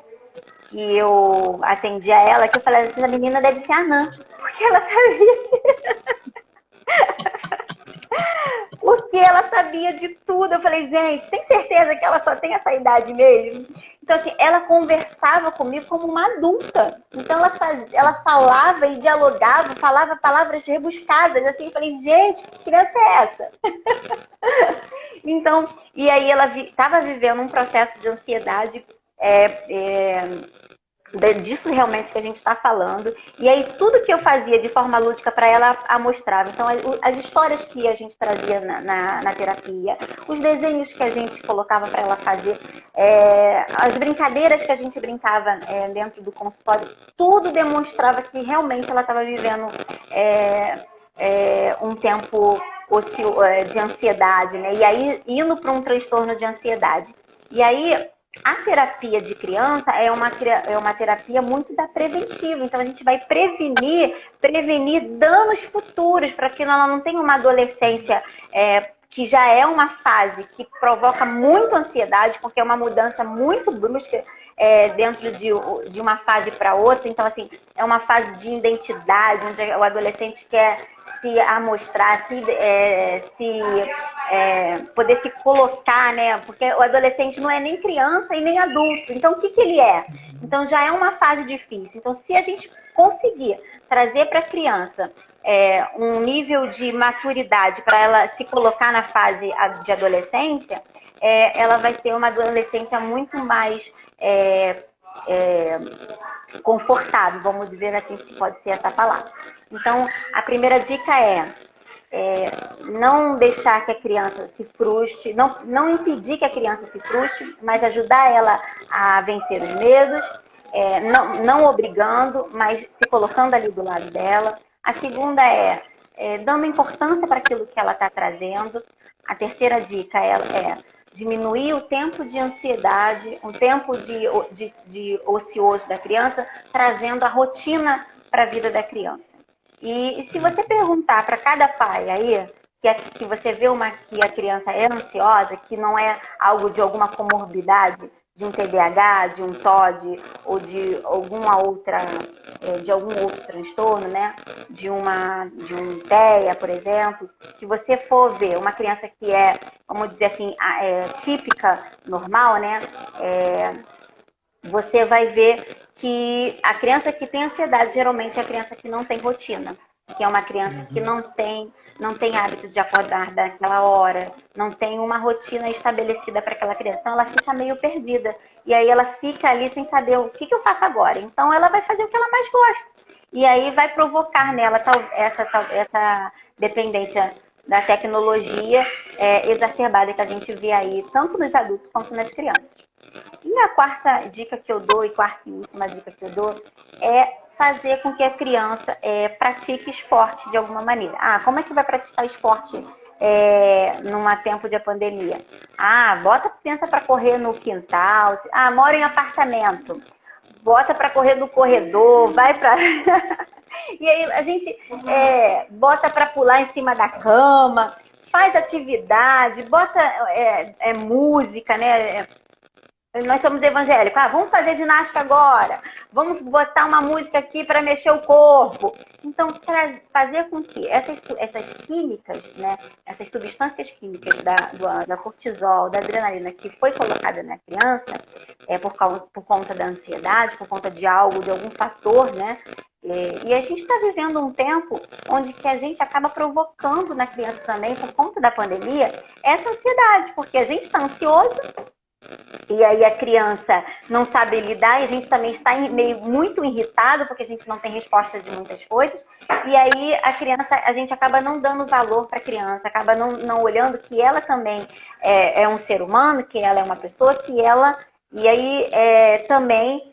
eu atendia ela, que eu falei assim, a menina deve ser anã, porque ela sabia de tudo. Eu falei, gente, tem certeza que ela só tem essa idade mesmo? Então, assim, ela conversava comigo como uma adulta. Então, ela falava e dialogava, falava palavras rebuscadas, assim. Eu falei, gente, que criança é essa? Então, e aí ela estava vivendo um processo de ansiedade, disso realmente que a gente está falando. E aí tudo que eu fazia de forma lúdica para ela, a mostrava. Então, as histórias que a gente trazia na terapia, os desenhos que a gente colocava para ela fazer, as brincadeiras que a gente brincava dentro do consultório, tudo demonstrava que realmente ela estava vivendo um tempo de ansiedade, né? E aí indo para um transtorno de ansiedade. E aí a terapia de criança é uma terapia muito da preventiva. Então, a gente vai prevenir danos futuros para que ela não tenha uma adolescência que já é uma fase que provoca muita ansiedade, porque é uma mudança muito brusca dentro de uma fase para outra. Então, assim, é uma fase de identidade, onde o adolescente quer se amostrar, poder se colocar, né? Porque o adolescente não é nem criança e nem adulto. Então, o que ele é? Então, já é uma fase difícil. Então, se a gente conseguir trazer para a criança um nível de maturidade para ela se colocar na fase de adolescência, ela vai ter uma adolescência muito mais confortável, vamos dizer assim, se pode ser essa palavra. Então, a primeira dica não deixar que a criança se frustre, não impedir que a criança se frustre, mas ajudar ela a vencer os medos, não obrigando, mas se colocando ali do lado dela. A segunda dando importância para aquilo que ela está trazendo. A terceira dica é diminuir o tempo de ansiedade, o tempo de ocioso da criança, trazendo a rotina para a vida da criança. E se você perguntar para cada pai aí, que você vê que a criança é ansiosa, que não é algo de alguma comorbidade, de um TDAH, de um TOD ou de alguma outra, de algum outro transtorno, né? De um TEA, por exemplo. Se você for ver uma criança que é, vamos dizer assim, típica, normal, né? Você vai ver que a criança que tem ansiedade geralmente é a criança que não tem rotina, que é uma criança que não tem hábito de acordar daquela hora, não tem uma rotina estabelecida para aquela criança. Então ela fica meio perdida. E aí ela fica ali sem saber o que eu faço agora. Então ela vai fazer o que ela mais gosta. E aí vai provocar nela essa dependência da tecnologia exacerbada que a gente vê aí, tanto nos adultos quanto nas crianças. E a quarta dica que eu dou, e quarta e última dica que eu dou, é fazer com que a criança pratique esporte de alguma maneira. Como é que vai praticar esporte num tempo de pandemia? Bota a criança para correr no quintal. Mora em apartamento. Bota para correr no corredor, vai para... E aí a gente bota para pular em cima da cama, faz atividade, bota música, né? Nós somos evangélicos. Vamos fazer ginástica agora. Vamos botar uma música aqui para mexer o corpo. Então, fazer com que essas químicas, né, essas substâncias químicas da cortisol, da adrenalina que foi colocada na criança, por conta da ansiedade, por conta de algum fator, né? E a gente está vivendo um tempo onde que a gente acaba provocando na criança também, por conta da pandemia, essa ansiedade, porque a gente está ansioso. E aí a criança não sabe lidar e a gente também está muito irritado porque a gente não tem resposta de muitas coisas. E aí a gente acaba não dando valor para a criança, acaba não olhando que ela também é um ser humano, que ela é uma pessoa, e aí também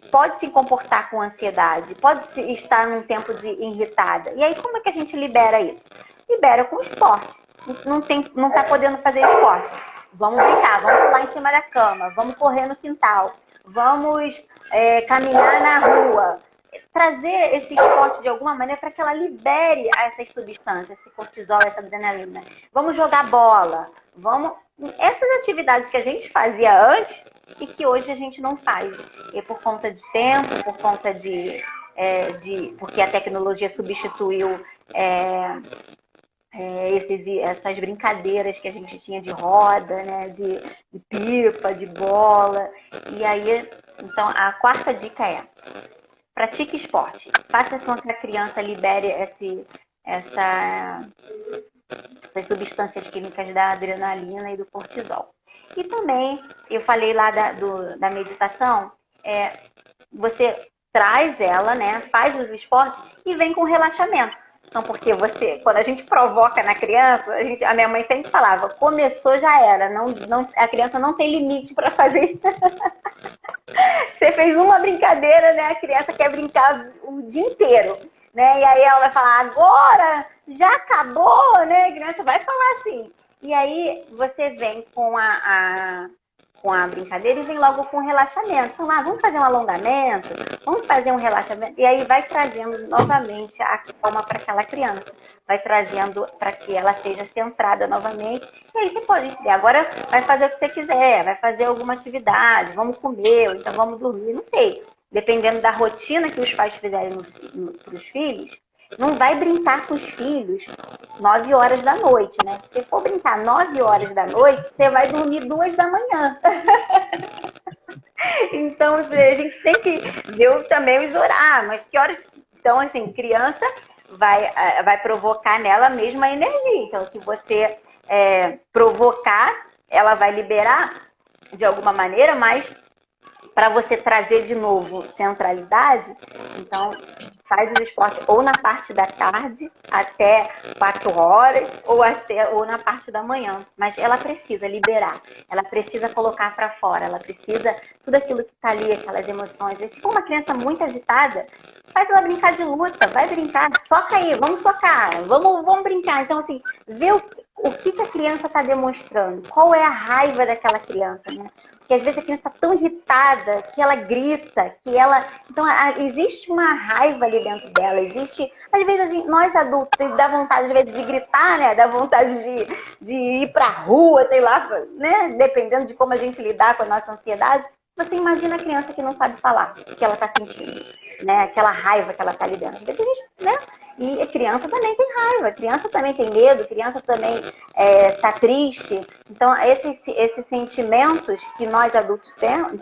pode se comportar com ansiedade, pode estar num tempo de irritada. E aí como é que a gente libera isso? Libera com esporte. Não está podendo fazer esporte. Vamos brincar, vamos pular em cima da cama, vamos correr no quintal, vamos caminhar na rua. Trazer esse esporte de alguma maneira para que ela libere essas substâncias, esse cortisol, essa adrenalina. Vamos jogar bola, essas atividades que a gente fazia antes e que hoje a gente não faz. E por conta de tempo, por conta porque a tecnologia substituiu essas brincadeiras que a gente tinha de roda, né, de pipa, de bola. E aí, então, a quarta dica é: pratique esporte. Faça com que a criança libere essas substâncias químicas da adrenalina e do cortisol. E também, eu falei lá da meditação, você traz ela, né, faz os esportes e vem com relaxamento. Então, porque quando a gente provoca na criança, a minha mãe sempre falava, começou já era, a criança não tem limite para fazer. Você fez uma brincadeira, né? A criança quer brincar o dia inteiro, né? E aí ela vai falar, agora já acabou, né? A criança vai falar assim. E aí você vem com a brincadeira e vem logo com o relaxamento. Então, vamos fazer um alongamento, vamos fazer um relaxamento. E aí vai trazendo novamente a calma para aquela criança. Vai trazendo para que ela seja centrada novamente. E aí você pode dizer, agora vai fazer o que você quiser, vai fazer alguma atividade, vamos comer, ou então vamos dormir, não sei. Dependendo da rotina que os pais fizerem para os filhos, não vai brincar com os filhos 9 horas da noite, né? Se for brincar 9 horas da noite, você vai dormir 2 da manhã. Então, a gente tem que ver também os horários. Mas que horas... Então, assim, criança vai provocar nela a mesma energia. Então, se você provocar, ela vai liberar de alguma maneira, mas para você trazer de novo centralidade, então faz o esporte ou na parte da tarde, até 4 horas, ou na parte da manhã. Mas ela precisa liberar, ela precisa colocar para fora, ela precisa, tudo aquilo que está ali, aquelas emoções. E se for uma criança muito agitada, faz ela brincar de luta, vai brincar, soca aí, vamos socar, vamos brincar. Então, assim, o que a criança está demonstrando, qual é a raiva daquela criança, né? Porque às vezes a criança está tão irritada que ela grita, que ela... Então, existe uma raiva ali dentro dela, existe... Às vezes, nós adultos, dá vontade, às vezes, de gritar, né? Dá vontade de ir para a rua, sei lá, né? Dependendo de como a gente lidar com a nossa ansiedade. Você imagina a criança que não sabe falar o que ela está sentindo, né? Aquela raiva que ela está ali dentro. Às vezes, né? E a criança também tem raiva, a criança também tem medo, a criança também está triste. Então, esses sentimentos que nós adultos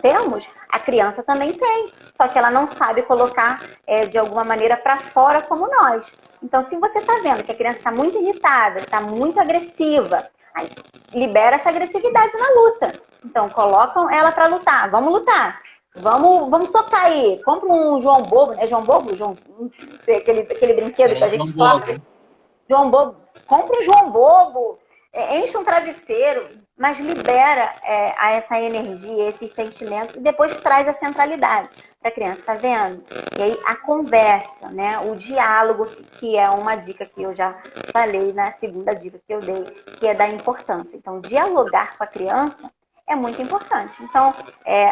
temos, a criança também tem. Só que ela não sabe colocar de alguma maneira para fora como nós. Então, se você está vendo que a criança está muito irritada, está muito agressiva, aí libera essa agressividade na luta. Então, colocam ela para lutar. Vamos lutar. Vamos socar aí. Compra um João Bobo, né? João Bobo? Não sei, aquele brinquedo que a gente soca. João Bobo. Compra um João Bobo. Enche um travesseiro. Mas libera essa energia, esses sentimentos. E depois traz a centralidade para a criança. Tá vendo? E aí a conversa, né? O diálogo, que é uma dica que eu já falei na segunda dica que eu dei, que é da importância. Então, dialogar com a criança é muito importante. Então,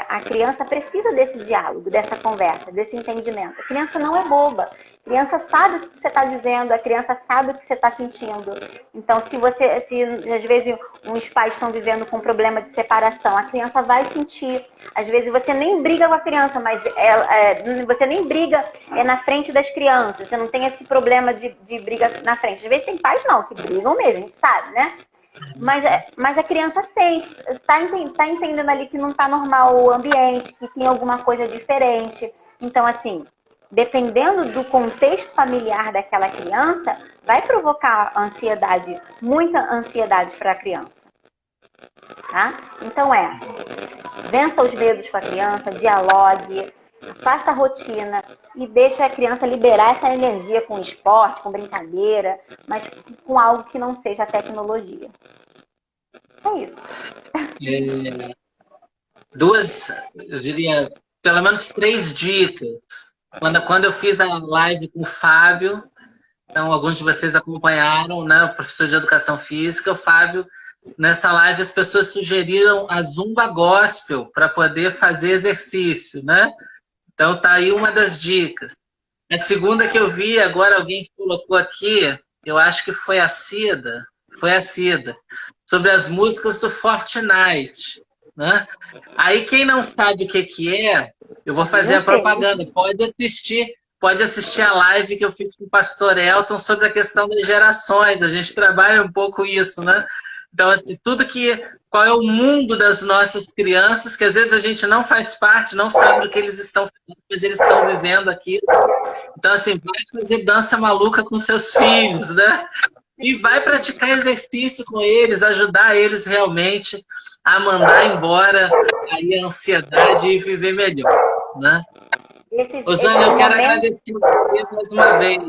a criança precisa desse diálogo, dessa conversa, desse entendimento. A criança não é boba. A criança sabe o que você está dizendo, a criança sabe o que você está sentindo. Então, se às vezes uns pais estão vivendo com problema de separação, a criança vai sentir. Às vezes você nem briga com a criança, mas você nem briga na frente das crianças. Você não tem esse problema de briga na frente. Às vezes tem pais não, que brigam mesmo, a gente sabe, né? Mas a criança sente, está entendendo ali que não está normal o ambiente, que tem alguma coisa diferente. Então, assim, dependendo do contexto familiar daquela criança, vai provocar ansiedade, muita ansiedade para a criança. Tá? Então, vença os medos com a criança, dialogue, faça a rotina e deixe a criança liberar essa energia com esporte, com brincadeira, mas com algo que não seja tecnologia. É isso. Eu diria, pelo menos 3 dicas. Quando eu fiz a live com o Fábio, então alguns de vocês acompanharam, né, o professor de educação física, o Fábio, nessa live as pessoas sugeriram a Zumba Gospel para poder fazer exercício, né? Então tá aí uma das dicas. A segunda que eu vi, agora alguém colocou aqui, eu acho que foi a Cida, sobre as músicas do Fortnite, né? Aí quem não sabe o que é, eu vou fazer a propaganda, pode assistir a live que eu fiz com o pastor Elton sobre a questão das gerações, a gente trabalha um pouco isso, né? Então, assim, qual é o mundo das nossas crianças, que às vezes a gente não faz parte, não sabe do que eles estão fazendo, mas eles estão vivendo aqui. Então, assim, vai fazer dança maluca com seus filhos, né? E vai praticar exercício com eles, ajudar eles realmente a mandar embora aí a ansiedade e viver melhor, né? Osana, eu quero agradecer você mais uma vez.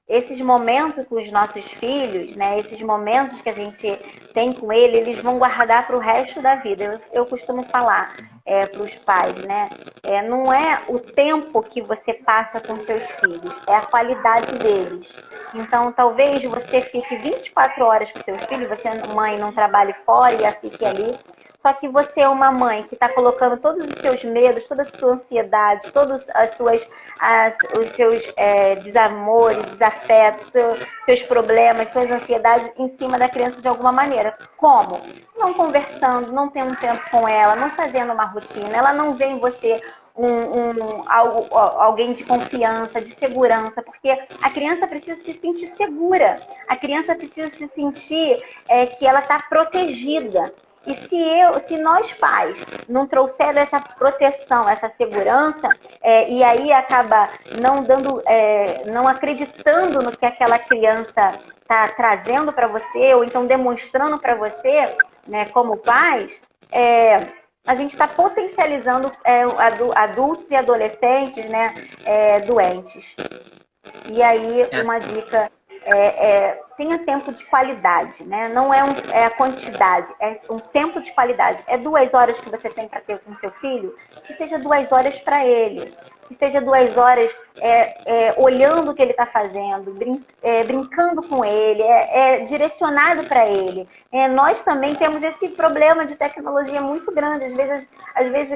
Esses momentos com os nossos filhos, né, esses momentos que a gente tem com eles vão guardar para o resto da vida. Eu costumo falar para os pais, né? Não é o tempo que você passa com seus filhos, é a qualidade deles. Então, talvez você fique 24 horas com seus filhos, você, mãe, não trabalhe fora e fique ali. Só que você é uma mãe que está colocando todos os seus medos, toda a sua ansiedade, todos os seus desamores, desafetos, seus problemas, suas ansiedades em cima da criança de alguma maneira. Como? Não conversando, não tendo tempo com ela, não fazendo uma rotina. Ela não vê em você alguém de confiança, de segurança, porque a criança precisa se sentir segura. A criança precisa se sentir que ela está protegida. E se nós pais não trouxermos essa proteção, essa segurança, e aí acaba não acreditando no que aquela criança está trazendo para você, ou então demonstrando para você, né, como pais, a gente está potencializando adultos e adolescentes, né, doentes. E aí uma dica tenha tempo de qualidade, né? Não é a quantidade, é um tempo de qualidade. É 2 horas que você tem para ter com seu filho, que seja 2 horas para ele, que seja 2 horas olhando o que ele está fazendo, brincando com ele, direcionado para ele. Nós também temos esse problema de tecnologia muito grande. Às vezes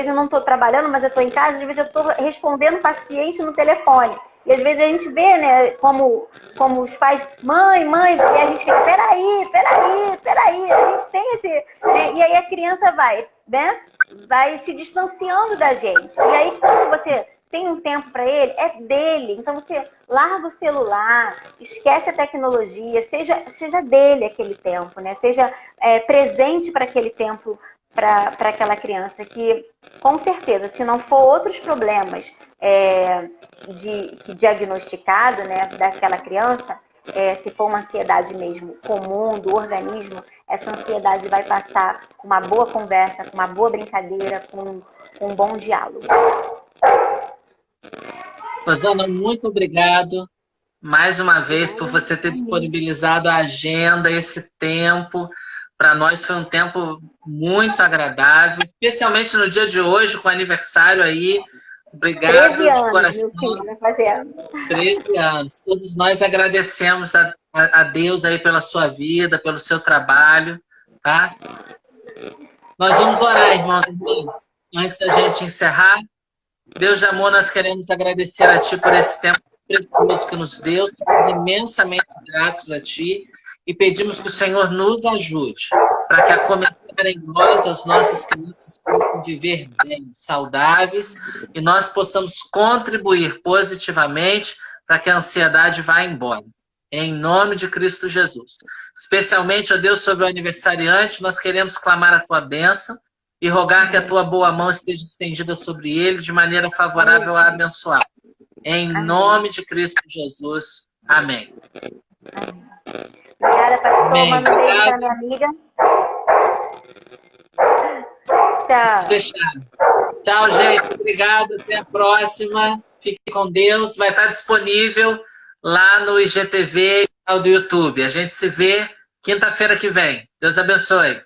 eu não estou trabalhando, mas eu estou em casa, às vezes eu estou respondendo paciente no telefone. E às vezes a gente vê, né, como os pais, mãe, e a gente fica, peraí, a gente tem esse... E aí a criança vai, né, vai se distanciando da gente. E aí quando você tem um tempo para ele, é dele. Então você larga o celular, esquece a tecnologia, seja dele aquele tempo, né? Seja presente para aquele tempo, para aquela criança, que com certeza, se não for outros problemas diagnosticado, né, daquela criança, se for uma ansiedade mesmo comum do organismo, essa ansiedade vai passar com uma boa conversa, com uma boa brincadeira, com um bom diálogo. Rosana, muito obrigado mais uma vez por você ter disponibilizado a agenda, esse tempo. Para nós foi um tempo muito agradável, especialmente no dia de hoje, com o aniversário aí. Obrigado de coração. 13 anos. Todos nós agradecemos a Deus aí pela sua vida, pelo seu trabalho, tá? Nós vamos orar, irmãos e irmãs. Antes da gente encerrar, Deus de amor, nós queremos agradecer a Ti por esse tempo precioso que nos deu. Somos imensamente gratos a Ti e pedimos que o Senhor nos ajude para que, a começar em nós, as nossas crianças possam viver bem, saudáveis, e nós possamos contribuir positivamente para que a ansiedade vá embora. Em nome de Cristo Jesus. Especialmente, ó Deus, sobre o aniversariante, nós queremos clamar a Tua bênção e rogar que a Tua boa mão esteja estendida sobre ele de maneira favorável a abençoar. Em nome de Cristo Jesus. Amém. Obrigada, pastor. Manda um beijo para minha amiga. Tchau. Tchau, gente. Obrigado. Até a próxima. Fique com Deus. Vai estar disponível lá no IGTV e do YouTube. A gente se vê quinta-feira que vem. Deus abençoe.